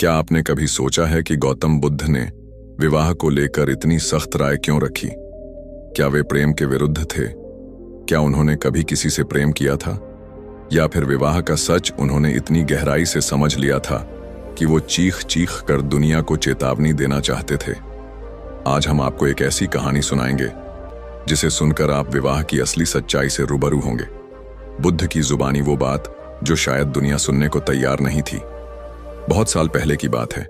क्या आपने कभी सोचा है कि गौतम बुद्ध ने विवाह को लेकर इतनी सख्त राय क्यों रखी? क्या वे प्रेम के विरुद्ध थे? क्या उन्होंने कभी किसी से प्रेम किया था? या फिर विवाह का सच उन्होंने इतनी गहराई से समझ लिया था कि वो चीख चीख कर दुनिया को चेतावनी देना चाहते थे? आज हम आपको एक ऐसी कहानी सुनाएंगे जिसे सुनकर आप विवाह की असली सच्चाई से रूबरू होंगे। बुद्ध की जुबानी वो बात जो शायद दुनिया सुनने को तैयार नहीं थी। बहुत साल पहले की बात है।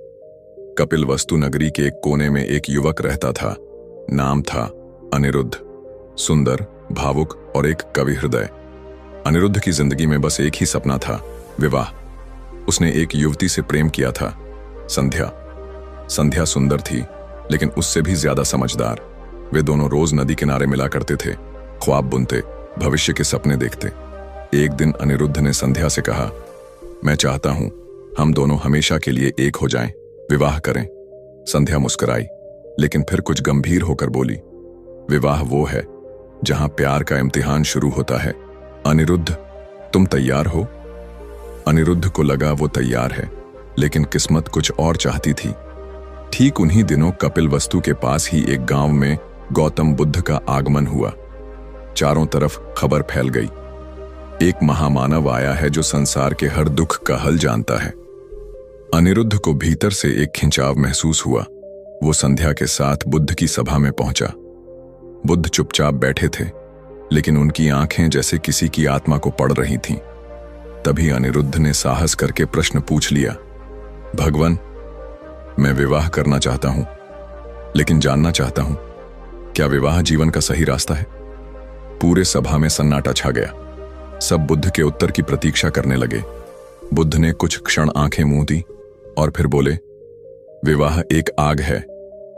कपिलवस्तु नगरी के एक कोने में एक युवक रहता था। नाम था अनिरुद्ध। सुंदर, भावुक और एक कवि हृदय। अनिरुद्ध की जिंदगी में बस एक ही सपना था, विवाह। उसने एक युवती से प्रेम किया था, संध्या। संध्या सुंदर थी, लेकिन उससे भी ज्यादा समझदार। वे दोनों रोज नदी किनारे मिला करते थे, ख्वाब बुनते, भविष्य के सपने देखते। एक दिन अनिरुद्ध ने संध्या से कहा, मैं चाहता हूं हम दोनों हमेशा के लिए एक हो जाएं, विवाह करें। संध्या मुस्कुराई, लेकिन फिर कुछ गंभीर होकर बोली, विवाह वो है जहां प्यार का इम्तिहान शुरू होता है। अनिरुद्ध, तुम तैयार हो? अनिरुद्ध को लगा वो तैयार है, लेकिन किस्मत कुछ और चाहती थी। ठीक उन्हीं दिनों कपिलवस्तु के पास ही एक गांव में गौतम बुद्ध का आगमन हुआ। चारों तरफ खबर फैल गई, एक महामानव आया है जो संसार के हर दुख का हल जानता है। अनिरुद्ध को भीतर से एक खिंचाव महसूस हुआ। वो संध्या के साथ बुद्ध की सभा में पहुंचा। बुद्ध चुपचाप बैठे थे, लेकिन उनकी आंखें जैसे किसी की आत्मा को पढ़ रही थीं। तभी अनिरुद्ध ने साहस करके प्रश्न पूछ लिया, भगवान, मैं विवाह करना चाहता हूं, लेकिन जानना चाहता हूं, क्या विवाह जीवन का सही रास्ता है? पूरे सभा में सन्नाटा छा गया। सब बुद्ध के उत्तर की प्रतीक्षा करने लगे। बुद्ध ने कुछ क्षण आंखें मूंद दी और फिर बोले, विवाह एक आग है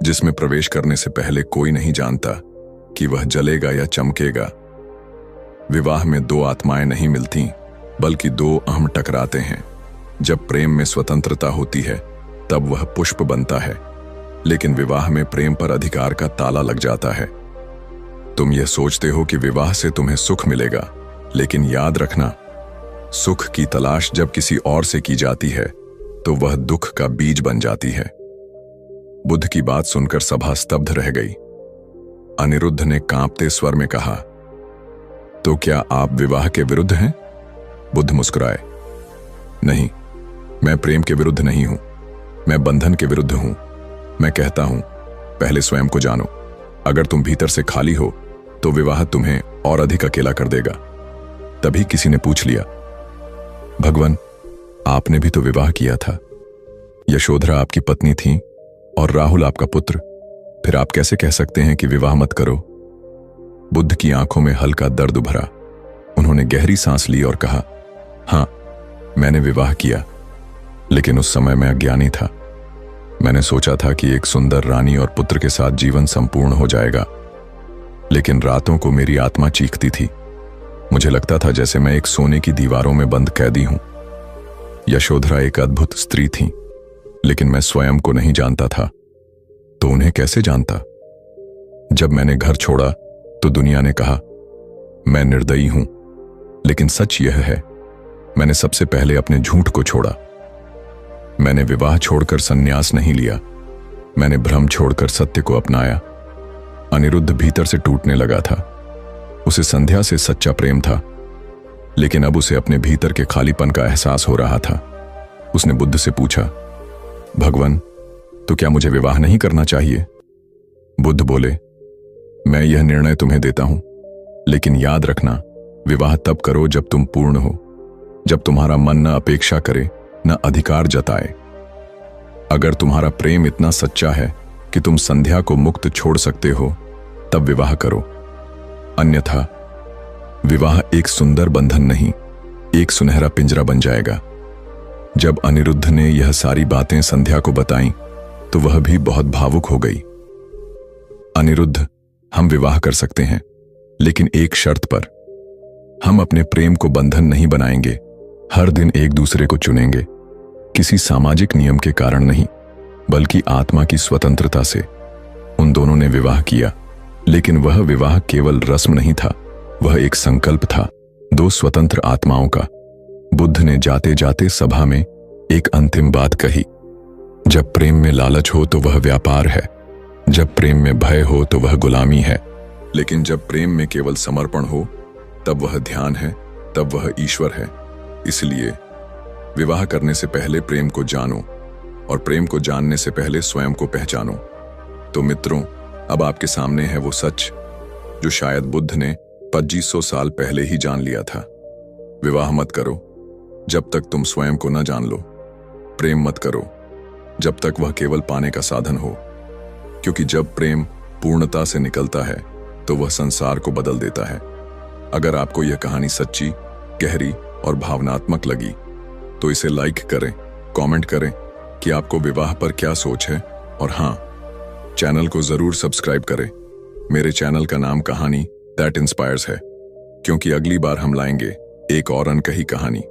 जिसमें प्रवेश करने से पहले कोई नहीं जानता कि वह जलेगा या चमकेगा। विवाह में दो आत्माएं नहीं मिलती, बल्कि दो अहम टकराते हैं। जब प्रेम में स्वतंत्रता होती है तब वह पुष्प बनता है, लेकिन विवाह में प्रेम पर अधिकार का ताला लग जाता है। तुम यह सोचते हो कि विवाह से तुम्हें सुख मिलेगा, लेकिन याद रखना, सुख की तलाश जब किसी और से की जाती है तो वह दुख का बीज बन जाती है। बुद्ध की बात सुनकर सभा स्तब्ध रह गई। अनिरुद्ध ने कांपते स्वर में कहा, तो क्या आप विवाह के विरुद्ध हैं? बुद्ध मुस्कुराए, नहीं, मैं प्रेम के विरुद्ध नहीं हूं, मैं बंधन के विरुद्ध हूं। मैं कहता हूं, पहले स्वयं को जानो। अगर तुम भीतर से खाली हो तो विवाह तुम्हें और अधिक अकेला कर देगा। तभी किसी ने पूछ लिया, भगवान, आपने भी तो विवाह किया था। यशोधरा आपकी पत्नी थी और राहुल आपका पुत्र, फिर आप कैसे कह सकते हैं कि विवाह मत करो? बुद्ध की आंखों में हल्का दर्द उभरा। उन्होंने गहरी सांस ली और कहा, हां, मैंने विवाह किया, लेकिन उस समय मैं अज्ञानी था। मैंने सोचा था कि एक सुंदर रानी और पुत्र के साथ जीवन संपूर्ण हो जाएगा, लेकिन रातों को मेरी आत्मा चीखती थी। मुझे लगता था जैसे मैं एक सोने की दीवारों में बंद कैदी हूं। यशोधरा एक अद्भुत स्त्री थी, लेकिन मैं स्वयं को नहीं जानता था, तो उन्हें कैसे जानता? जब मैंने घर छोड़ा तो दुनिया ने कहा, मैं निर्दयी हूं, लेकिन सच यह है, मैंने सबसे पहले अपने झूठ को छोड़ा। मैंने विवाह छोड़कर संन्यास नहीं लिया, मैंने भ्रम छोड़कर सत्य को अपनाया। अनिरुद्ध भीतर से टूटने लगा था। उसे संध्या से सच्चा प्रेम था, लेकिन अब उसे अपने भीतर के खालीपन का एहसास हो रहा था। उसने बुद्ध से पूछा, भगवान, तो क्या मुझे विवाह नहीं करना चाहिए? बुद्ध बोले, मैं यह निर्णय तुम्हें देता हूं, लेकिन याद रखना, विवाह तब करो जब तुम पूर्ण हो, जब तुम्हारा मन न अपेक्षा करे न अधिकार जताए। अगर तुम्हारा प्रेम इतना सच्चा है कि तुम संध्या को मुक्त छोड़ सकते हो, तब विवाह करो। अन्यथा विवाह एक सुंदर बंधन नहीं, एक सुनहरा पिंजरा बन जाएगा। जब अनिरुद्ध ने यह सारी बातें संध्या को बताईं, तो वह भी बहुत भावुक हो गई। अनिरुद्ध, हम विवाह कर सकते हैं, लेकिन एक शर्त पर। हम अपने प्रेम को बंधन नहीं बनाएंगे, हर दिन एक दूसरे को चुनेंगे, किसी सामाजिक नियम के कारण नहीं, बल्कि आत्मा की स्वतंत्रता से। उन दोनों ने विवाह किया, लेकिन वह विवाह केवल रस्म नहीं था, वह एक संकल्प था, दो स्वतंत्र आत्माओं का। बुद्ध ने जाते जाते सभा में एक अंतिम बात कही, जब प्रेम में लालच हो तो वह व्यापार है, जब प्रेम में भय हो तो वह गुलामी है, लेकिन जब प्रेम में केवल समर्पण हो तब वह ध्यान है, तब वह ईश्वर है। इसलिए विवाह करने से पहले प्रेम को जानो और प्रेम को जानने से पहले स्वयं को पहचानो। तो मित्रों, अब आपके सामने है वो सच जो शायद बुद्ध ने 2500 साल पहले ही जान लिया था। विवाह मत करो जब तक तुम स्वयं को न जान लो। प्रेम मत करो जब तक वह केवल पाने का साधन हो, क्योंकि जब प्रेम पूर्णता से निकलता है तो वह संसार को बदल देता है। अगर आपको यह कहानी सच्ची, गहरी और भावनात्मक लगी तो इसे लाइक करें, कमेंट करें कि आपको विवाह पर क्या सोच है, और हाँ, चैनल को जरूर सब्सक्राइब करें। मेरे चैनल का नाम कहानी दैट इंस्पायर्स है, क्योंकि अगली बार हम लाएंगे एक और अनकही कहानी।